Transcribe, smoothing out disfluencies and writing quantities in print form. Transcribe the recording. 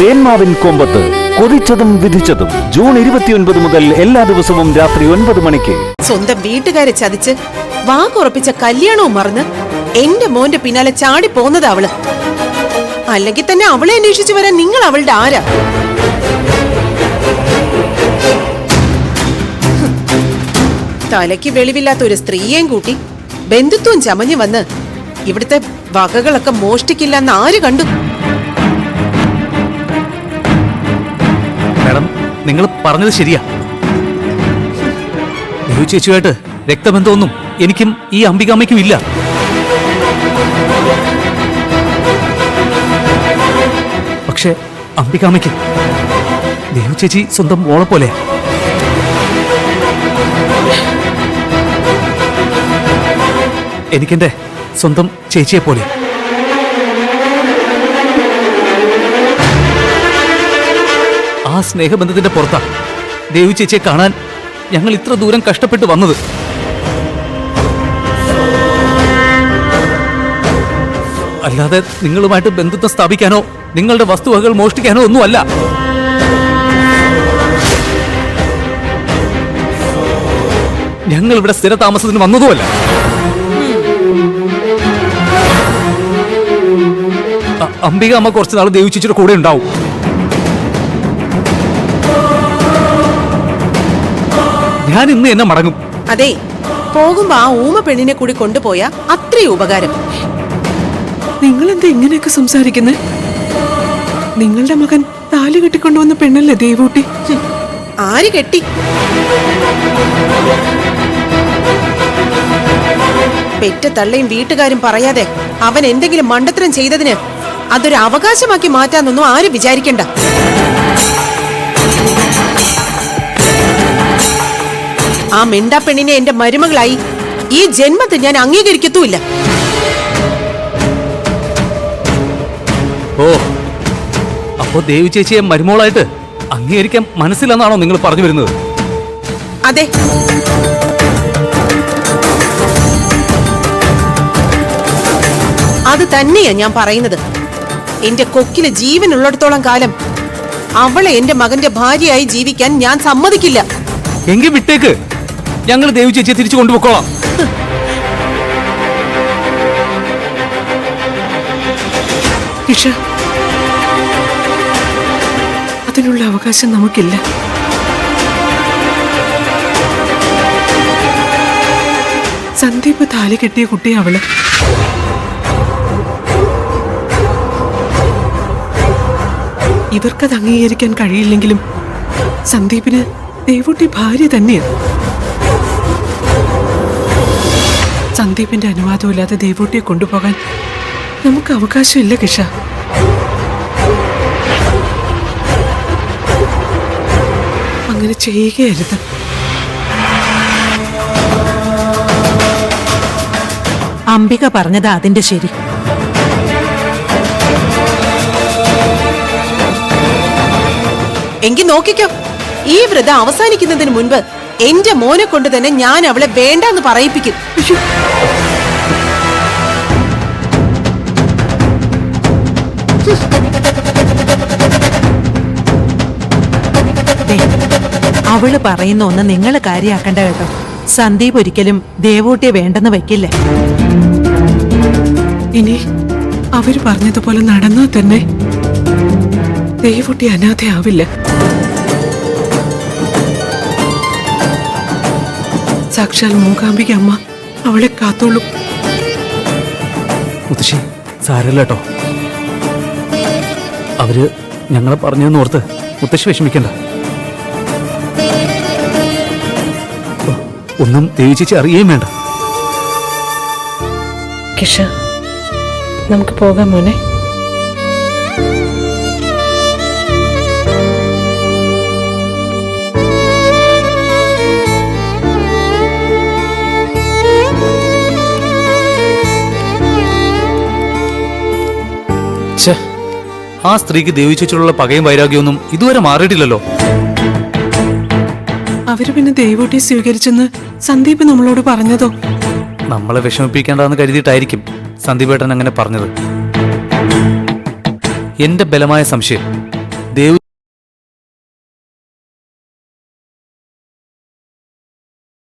തേന്മാവിൻ കൊമ്പത്ത് കൊതിച്ചതും വിധിച്ചതും June 29 മുതൽ എല്ലാ ദിവസവും രാത്രി 9 മണിക്ക്. സ്വന്തം വീട്ടുകാരെ ചതിച്ച് വാക്കുറപ്പിച്ച കല്യാണവും മറന്ന് എന്റെ മോന്റെ പിന്നാലെ ചാടി പോന്നത് അവള്. അല്ലെങ്കിൽ തന്നെ അവളെ അന്വേഷിച്ചു വരാൻ നിങ്ങൾ അവളുടെ ആരാ? തലയ്ക്ക് വെളിവില്ലാത്ത ഒരു സ്ത്രീയെയും കൂട്ടി ബന്ധുത്വം ചമഞ്ഞു വന്ന് ഇവിടുത്തെ വകകളൊക്കെ മോഷ്ടിക്കില്ലെന്ന് ആര് കണ്ടു? മാഡം, നിങ്ങൾ പറഞ്ഞത് ശരിയാ. ദേവു ചേച്ചിയുമായിട്ട് രക്തബന്ധമൊന്നും എനിക്കും ഈ അംബികാമ്മയ്ക്കും ഇല്ല. പക്ഷെ അംബികാമ്മയ്ക്ക് ദേവു ചേച്ചി സ്വന്തം മോളെ പോലെയാ. എനിക്കെന്റെ സ്വന്തം ചേച്ചിയെ പോലെ. ആ സ്നേഹബന്ധത്തിന്റെ പുറത്താ ദേവു ചേച്ചിയെ കാണാൻ ഞങ്ങൾ ഇത്ര ദൂരം കഷ്ടപ്പെട്ട് വന്നത്. അല്ലാതെ നിങ്ങളുമായിട്ട് ബന്ധുത്വം സ്ഥാപിക്കാനോ നിങ്ങളുടെ വസ്തുവകകൾ മോഷ്ടിക്കാനോ ഒന്നുമല്ല. ഞങ്ങൾ ഇവിടെ സ്ഥിരതാമസത്തിന് വന്നതുമല്ല. അംബിക അമ്മ കുറച്ച് നാൾ ദേവു ചേച്ചിയുടെ കൂടെ ഉണ്ടാവും. ഞാൻ ഇന്ന് എന്നെ മടങ്ങും. അതെ, പോകുമ്പോ ആ ഊമ പെണ്ണിനെ കൂടി കൊണ്ടുപോയാ അത്രയും ഉപകാരം. നിങ്ങളെന്താ ഇങ്ങനെയൊക്കെ സംസാരിക്കുന്നത്? നിങ്ങളുടെ മകൻ താലി കെട്ടിക്കൊണ്ടുവന്ന പെണ്ണല്ലേ ദേവൂട്ടി? ആര് കെട്ടി? പെറ്റ തള്ളയും വീട്ടുകാരും പറയാതെ അവൻ എന്തെങ്കിലും മണ്ടത്തരം ചെയ്തതിന് അതൊരു അവകാശമാക്കി മാറ്റാന്നൊന്നും ആരും വിചാരിക്കണ്ട. ആ മിണ്ടാ പെണ്ണിനെ എന്റെ മരുമകളായി ഈ ജന്മത്തിൽ ഞാൻ അംഗീകരിക്കത്തുമില്ല. ഓ, അപ്പോ ദേവു ചേച്ചിയെ മരുമോളായിട്ട് അംഗീകരിക്കാൻ മനസ്സിലെന്നാണോ നിങ്ങൾ പറഞ്ഞു വരുന്നത്? അതെ. അത് തന്നെയാ ഞാൻ പറയുന്നത്. എന്റെ കൊക്കില് ജീവൻ ഉള്ളിടത്തോളം കാലം അവളെ എന്റെ മകന്റെ ഭാര്യയായി ജീവിക്കാൻ ഞാൻ സമ്മതിക്കില്ല. എങ്കിൽ വിട്ടേക്ക്, ഞങ്ങൾ ദേവു ചേച്ചിയെ തിരിച്ചു കൊണ്ടുപോയിക്കോളാം. ഇഷ, അതിനുള്ള അവകാശം നമുക്കില്ല. സന്ദീപ് താലി കെട്ടിയ കുട്ടി അവള്. ഇവർക്കത് അംഗീകരിക്കാൻ കഴിയില്ലെങ്കിലും സന്ദീപിന് ദേവൂട്ടി ഭാര്യ തന്നെയാണ്. സന്ദീപിന്റെ അനുവാദമില്ലാതെ ദേവൂട്ടിയെ കൊണ്ടുപോകാൻ നമുക്ക് അവകാശമില്ല കിഷ. അങ്ങനെ ചെയ്യുകയരുത്. അംബിക പറഞ്ഞതാ അതിന്റെ ശരി. എങ്കിൽ നോക്കിക്കോ, ഈ വ്രതം അവസാനിക്കുന്നതിന് മുൻപ് എന്റെ മോനെ കൊണ്ട് തന്നെ ഞാൻ അവളെ വേണ്ടെന്ന് പറയിപ്പിക്കും. അവള് പറയുന്ന ഒന്ന് നിങ്ങൾ കാര്യാക്കണ്ട കേട്ടോ. സന്ദീപ് ഒരിക്കലും ദേവൂട്ടിയെ വേണ്ടെന്ന് വെക്കില്ല. ഇനി അവര് പറഞ്ഞതുപോലെ നടന്നാൽ തന്നെ ദേവൂട്ടി അനാഥയാവില്ല. സാക്ഷാൽ മൂകാംബിക അമ്മ അവളെ കാത്തോളും. മുത്തശ്ശി, സാരല്ല കേട്ടോ. അവര് ഞങ്ങളെ പറഞ്ഞെന്നോർത്ത് മുത്തശ്ശി വിഷമിക്കണ്ട. ഒന്നും ദേവി ചേച്ചി അറിയുകയും വേണ്ട. കിഷ, നമുക്ക് പോകാം മോനെ. ആ സ്ത്രീക്ക് ദേവി ചേച്ചിയുള്ള പകയും വൈരാഗ്യമൊന്നും ഇതുവരെ മാറിയിട്ടില്ലല്ലോ. അവര് പിന്നെ ദേവൂട്ടിയെ സ്വീകരിച്ചെന്ന് സന്ദീപ് നമ്മളോട് പറഞ്ഞതോ? നമ്മളെ വിഷമിപ്പിക്കേണ്ടെന്ന് കരുതിയിട്ടായിരിക്കും സന്ദീപേട്ടൻ അങ്ങനെ പറഞ്ഞത്. എന്റെ ബലമായ സംശയം